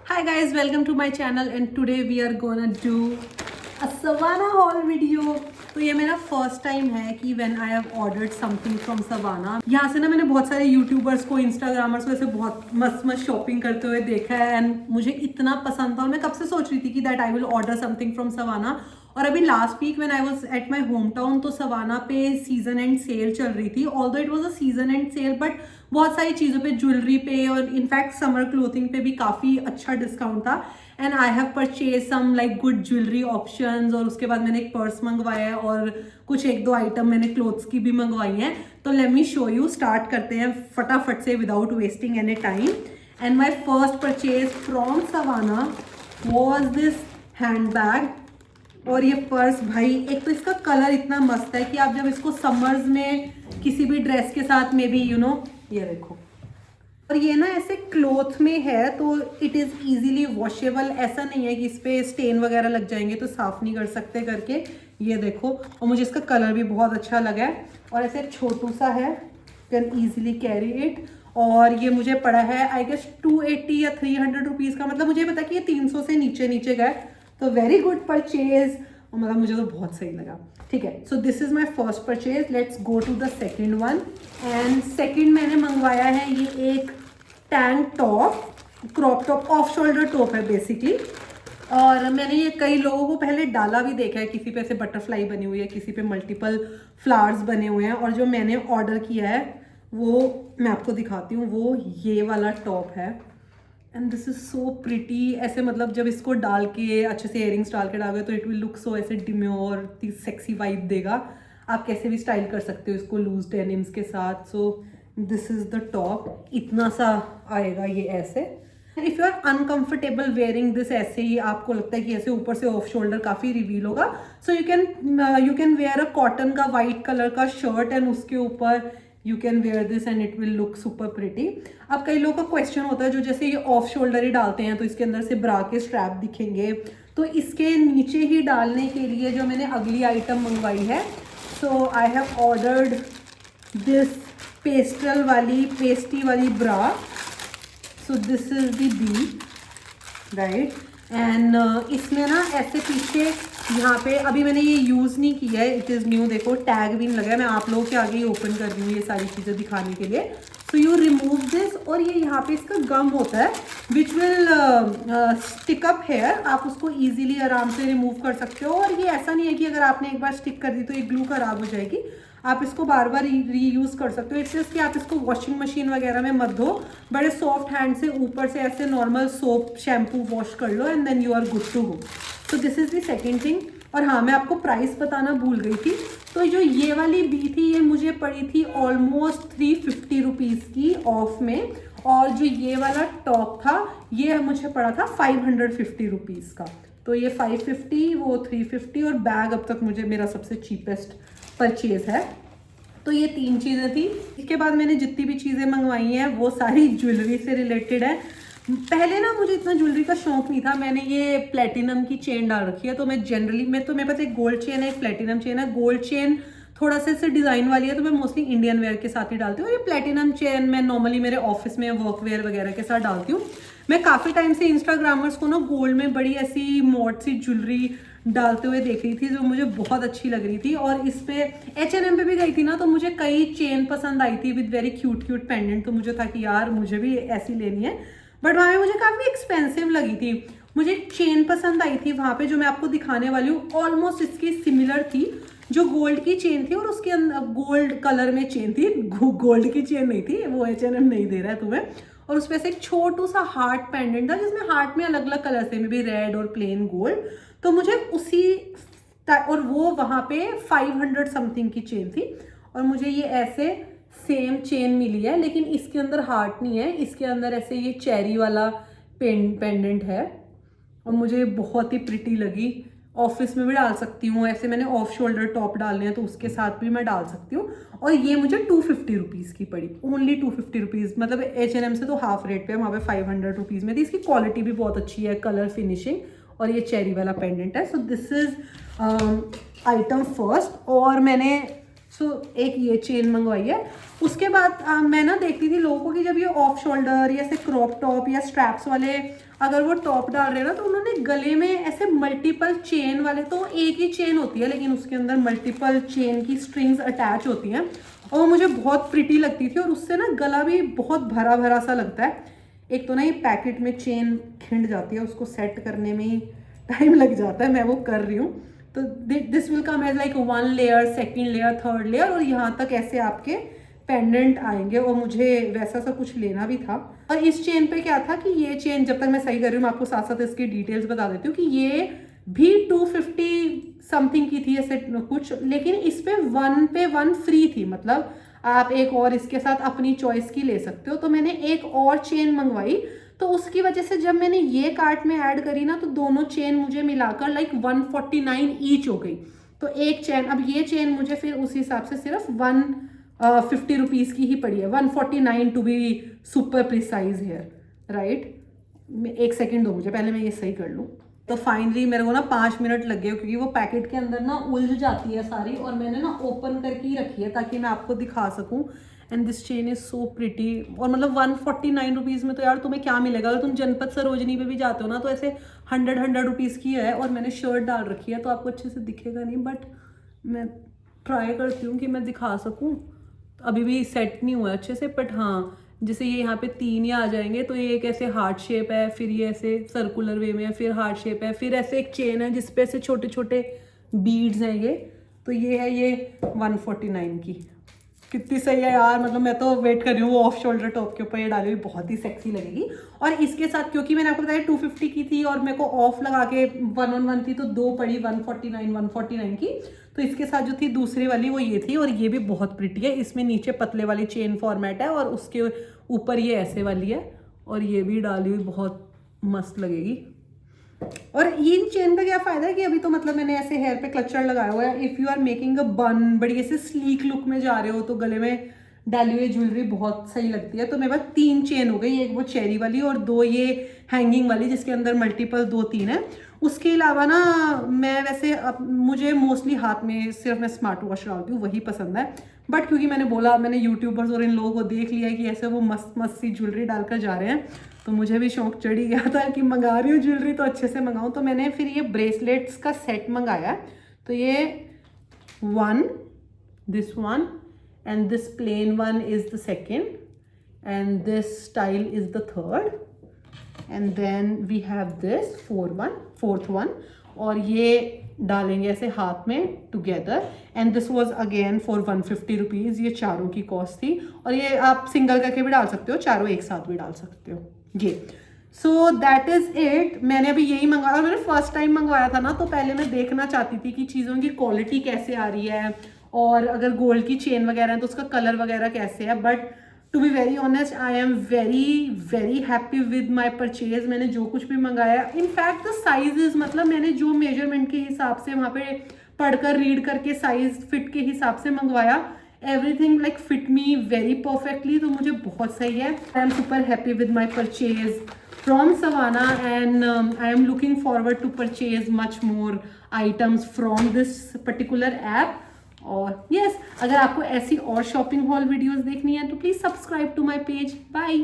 Hi guys, welcome to my channel and today we are gonna do a Savannah haul video. तो ये मेरा first time है कि when I have ordered something from Savana. यहाँ से ना मैंने बहुत सारे यूट्यूबर्स को, इंस्टाग्रामर्स को ऐसे बहुत मस्त मस्त शॉपिंग करते हुए देखा है एंड मुझे इतना पसंद था और मैं कब से सोच रही थी कि that I will order something from Savana. और अभी last week when I was at my home town तो सवाना पे सीजन एंड सेल चल रही थी। Although it was a season end sale but बहुत सारी चीज़ों पे, ज्वेलरी पे और इनफैक्ट समर क्लोथिंग पे भी काफ़ी अच्छा डिस्काउंट था and I have purchase some like good jewellery options. और उसके बाद मैंने एक पर्स मंगवाया है और कुछ एक दो आइटम मैंने क्लोथ्स की भी मंगवाई हैं। तो let me show you, start करते हैं फटाफट से without wasting any time. And my first purchase from Savana was this hand bag. और ये पर्स भाई, एक तो इसका कलर इतना मस्त है कि आप जब इसको समर्स में किसी भी ड्रेस के साथ में भी ये देखो। और ये ना ऐसे क्लॉथ में है तो इट इज़ इजीली वॉशेबल। ऐसा नहीं है कि इस पर स्टेन वगैरह लग जाएंगे तो साफ़ नहीं कर सकते करके। ये देखो, और मुझे इसका कलर भी बहुत अच्छा लगा है और ऐसे छोटू सा है, कैन ईजिली कैरी इट। और ये मुझे पड़ा है आई गेस 280 या 300 रुपीज़ का। मतलब मुझे पता कि ये 300 से नीचे गए, तो वेरी गुड परचेज। मतलब मुझे तो बहुत सही लगा। ठीक है, so this is my first purchase. Let's go to the second one. And second मैंने मंगवाया है ये एक tank top, crop top, off shoulder top है बेसिकली। और मैंने ये कई लोगों को पहले डाला भी देखा है, किसी पे ऐसे बटरफ्लाई बनी हुई है, किसी पे मल्टीपल फ्लावर्स बने हुए हैं। और जो मैंने ऑर्डर किया है वो मैं आपको दिखाती हूँ, वो ये वाला टॉप है and this is so pretty. ऐसे मतलब जब इसको डाल के अच्छे से इयरिंग्स डाल के डालोगे तो इट विल लुक सो ऐसे डिम्योर, सेक्सी वाइब देगा। आप कैसे भी स्टाइल कर सकते हो इसको लूज डेनिम्स के साथ। So this is the top, इतना सा आएगा ये ऐसे। If you are uncomfortable wearing this, ऐसे ही आपको लगता है कि ऐसे ऊपर से ऑफ शोल्डर काफ़ी रिवील होगा, so you can wear a cotton का वाइट कलर का शर्ट एंड उसके ऊपर you can wear this and it will look super pretty. अब कई लोगों का क्वेश्चन होता है जो जैसे ये ऑफ शोल्डर ही डालते हैं तो इसके अंदर से ब्रा के स्ट्रैप दिखेंगे, तो इसके नीचे ही डालने के लिए जो मैंने अगली आइटम मंगवाई है, so I have ordered this pasty वाली bra. So this is the B right. And इसमें ना ऐसे पीछे यहाँ पे, अभी मैंने ये यूज़ नहीं किया है, इट इज़ न्यू। देखो टैग भी नहीं लगा है, मैं आप लोगों के आगे ही ओपन कर रही हूँ ये सारी चीज़ें दिखाने के लिए। सो यू रिमूव दिस और ये यहाँ पे इसका गम होता है which will stick up here. आप उसको ईजिली आराम से रिमूव कर सकते हो। और ये ऐसा नहीं है कि अगर आपने एक बार स्टिक कर दी तो ये ग्लू खराब हो जाएगी, आप इसको बार बार रीयूज़ कर सकते हो। इट्स जस्ट कि आप इसको वॉशिंग मशीन वगैरह में मत धो, बड़े सॉफ्ट हैंड से ऊपर से ऐसे नॉर्मल सोप शैम्पू वॉश कर लो and then you are good to go. So this is the second thing. और हाँ, मैं आपको प्राइस बताना भूल गई थी। तो जो ये वाली बी थी ये मुझे पड़ी थी ऑलमोस्ट 350 रुपीज़ की ऑफ में। और जो ये वाला टॉप था ये मुझे पड़ा था 550 रुपीज़ का। तो ये 550, वो 350 और बैग अब तक मुझे मेरा सबसे चीपेस्ट परचेज है। तो ये तीन चीज़ें थी। इसके बाद मैंने जितनी भी चीज़ें मंगवाई हैं वो सारी ज्वेलरी से रिलेटेड है। पहले ना मुझे इतना ज्वेलरी का शौक नहीं था। मैंने ये प्लेटिनम की चेन डाल रखी है, तो मैं जनरली मेरे पास एक गोल्ड चेन है, एक प्लेटिनम चेन है। गोल्ड चेन थोड़ा सा इससे डिज़ाइन वाली है तो मैं मोस्टली इंडियन वेयर के साथ ही डालती हूँ। और ये प्लेटिनम चेन मैं नॉर्मली मेरे ऑफिस में वर्क वेयर वगैरह के साथ डालती हूँ। मैं काफ़ी टाइम से इंस्टाग्रामर्स को ना गोल्ड में बड़ी ऐसी मॉड सी ज्वेलरी डालते हुए देख रही थी जो मुझे बहुत अच्छी लग रही थी। और इस पे H&M पे भी गई थी ना, तो मुझे कई चेन पसंद आई थी विद वेरी क्यूट पेंडेंट। तो मुझे था कि यार मुझे भी ऐसी लेनी है, बट वहाँ पे मुझे काफ़ी एक्सपेंसिव लगी थी। मुझे एक चेन पसंद आई थी वहाँ पे जो मैं आपको दिखाने वाली हूँ, ऑलमोस्ट इसकी सिमिलर थी, जो गोल्ड की चेन थी और उसके अंदर गोल्ड कलर में चेन थी। गोल्ड की चेन नहीं थी, वो H&M नहीं दे रहा है तुम्हें। और उस पर से एक छोटू सा हार्ट पेंडेंट था जिसमें हार्ट में अलग अलग कलर थे, मे बी रेड और प्लेन गोल्ड। तो मुझे उसी, और वो वहाँ पे 500 समथिंग की चेन थी। और मुझे ये ऐसे सेम चेन मिली है, लेकिन इसके अंदर हार्ट नहीं है, इसके अंदर ऐसे ये चेरी वाला पेंडेंट है और मुझे बहुत ही प्रिटी लगी। ऑफिस में भी डाल सकती हूँ, ऐसे मैंने ऑफ शोल्डर टॉप डालने हैं तो उसके साथ भी मैं डाल सकती हूँ। और ये मुझे 250 रुपीज़ की पड़ी, ओनली 250 रुपीज़। मतलब H&M से तो हाफ रेट पे, वहाँ पे 500 रुपीज़ में थी। इसकी क्वालिटी भी बहुत अच्छी है, कलर फिनिशिंग, और ये चेरी वाला पेंडेंट है। So this is item first. और मैंने सो एक ये चेन मंगवाई है। उसके बाद मैं ना देखती थी लोगों को कि जब ये ऑफ शोल्डर या ऐसे क्रॉप टॉप या स्ट्रैप्स वाले अगर वो टॉप डाल रहे हैं ना, तो उन्होंने गले में ऐसे मल्टीपल चेन वाले, तो एक ही चेन होती है लेकिन उसके अंदर मल्टीपल चेन की स्ट्रिंग्स अटैच होती हैं और वो मुझे बहुत प्रिटी लगती थी और उससे ना गला भी बहुत भरा भरा सा लगता है। एक तो ना ये पैकेट में चेन खिंड जाती है, उसको सेट करने में ही टाइम लग जाता है, मैं वो कर रही हूँ। तो this will come as like 1 layer, 2nd layer, 3rd layer और यहाँ तक ऐसे आपके पेंडेंट आएंगे और मुझे वैसा सा कुछ लेना भी था। और इस चेन पे क्या था कि ये चेन, जब तक मैं सही कर रही हूँ मैं आपको साथ साथ इसकी डिटेल्स बता देती हूँ कि ये भी 250 समथिंग की थी ऐसे कुछ, लेकिन इस पे 1 पे 1 फ्री थी, मतलब आप एक और इसके साथ अपनी चॉइस की ले सकते हो। तो मैंने एक और चेन मंगवाई, तो उसकी वजह से जब मैंने ये कार्ट में ऐड करी ना, तो दोनों चेन मुझे मिलाकर लाइक 149 ईच हो गई। तो एक चेन, अब ये चेन मुझे फिर उस हिसाब से सिर्फ 150 रुपीज़ की ही पड़ी है, 149 to be super precise here, right. एक सेकेंड दो मुझे, पहले मैं ये सही कर लूँ। तो फाइनली मेरे को ना 5 मिनट लग गए क्योंकि वो पैकेट के अंदर ना उलझ जाती है सारी, और मैंने ना ओपन करके ही रखी है ताकि मैं आपको दिखा सकूं। And this chain is so pretty. और मतलब 149 रुपीज़ में तो यार तुम्हें क्या मिलेगा, अगर तुम जनपद सरोजनी पे भी जाते हो ना तो ऐसे 100 रुपीज़ की है। और मैंने शर्ट डाल रखी है तो आपको अच्छे से दिखेगा नहीं, बट मैं ट्राई करती हूँ कि मैं दिखा सकूँ। अभी भी सेट नहीं हुआ अच्छे से, बट हाँ जैसे ये यहाँ पे 3 ये आ जाएंगे, तो ये एक ऐसे हार्ट शेप है, फिर ये ऐसे सर्कुलर वे में है, फिर हार्ट शेप है, फिर ऐसे एक चेन है जिसपे ऐसे छोटे छोटे बीड्स हैं ये। तो ये है ये 149 की। कितनी सही है यार, मतलब मैं तो वेट कर रही हूँ वो ऑफ शोल्डर टॉप के ऊपर ये डाली हुई, बहुत ही सेक्सी लगेगी। और इसके साथ क्योंकि मैंने आपको बताया 250 की थी और मेरे को ऑफ लगा के 1 on 1 थी, तो 2 पड़ी 149 की। तो इसके साथ जो थी दूसरी वाली वो ये थी, और ये भी बहुत प्रिटी है। इसमें नीचे पतले वाली चेन फॉर्मेट है और उसके ऊपर ये ऐसे वाली है, और ये भी डाली हुई बहुत मस्त लगेगी। और इन चेन का क्या फायदा है कि अभी तो मतलब मैंने ऐसे हेयर पे क्लचर लगाया हुआ है। If you are making a bun, बड़ी ऐसे स्लीक लुक में जा रहे हो, तो गले में डाली हुई ज्वेलरी बहुत सही लगती है। तो मेरे पास 3 चेन हो गई, एक वो चेरी वाली और 2 ये हैंगिंग वाली जिसके अंदर मल्टीपल 2-3 है। उसके अलावा ना मैं वैसे मुझे मोस्टली हाथ में सिर्फ मैं स्मार्ट वॉच डालती हूँ, वही पसंद है। बट क्योंकि मैंने बोला, मैंने यूट्यूबर्स और इन लोगों को देख लिया है कि ऐसे वो मस्त मस्त सी ज्वेलरी डालकर जा रहे हैं, तो मुझे भी शौक चढ़ ही गया था कि मंगा रही हूँ ज्वेलरी तो अच्छे से मंगाऊँ। तो मैंने फिर ये ब्रेसलेट्स का सेट मंगाया। तो ये 1, this one, and this plain one is the 2nd, and this style is the 3rd, and then we have this 4th one, और ये डालेंगे ऐसे हाथ में together. And this was again for 150 rupees. ये चारों की कॉस्ट थी, और ये आप सिंगल करके भी डाल सकते हो, चारों एक साथ भी डाल सकते हो ये। So that is it. मैंने अभी यही मंगवाया, मैंने फर्स्ट टाइम मंगवाया था ना, तो पहले मैं देखना चाहती थी कि चीज़ों की क्वालिटी कैसे आ रही है, और अगर गोल्ड की चेन वगैरह है तो उसका कलर वगैरह कैसे है। But to be very honest, I am very happy with my purchase. मैंने जो कुछ भी मंगाया, इनफैक्ट द साइजेस, मतलब मैंने जो मेजरमेंट के हिसाब से वहाँ पे पढ़कर रीड करके साइज फिट के हिसाब से मंगवाया, everything like fit me very perfectly. तो मुझे बहुत सही है। I am super happy with my purchase from Savana, and I am looking forward to purchase much more items from this particular app. और yes, अगर आपको ऐसी और शॉपिंग हॉल वीडियोस देखनी है तो please subscribe to my page. Bye.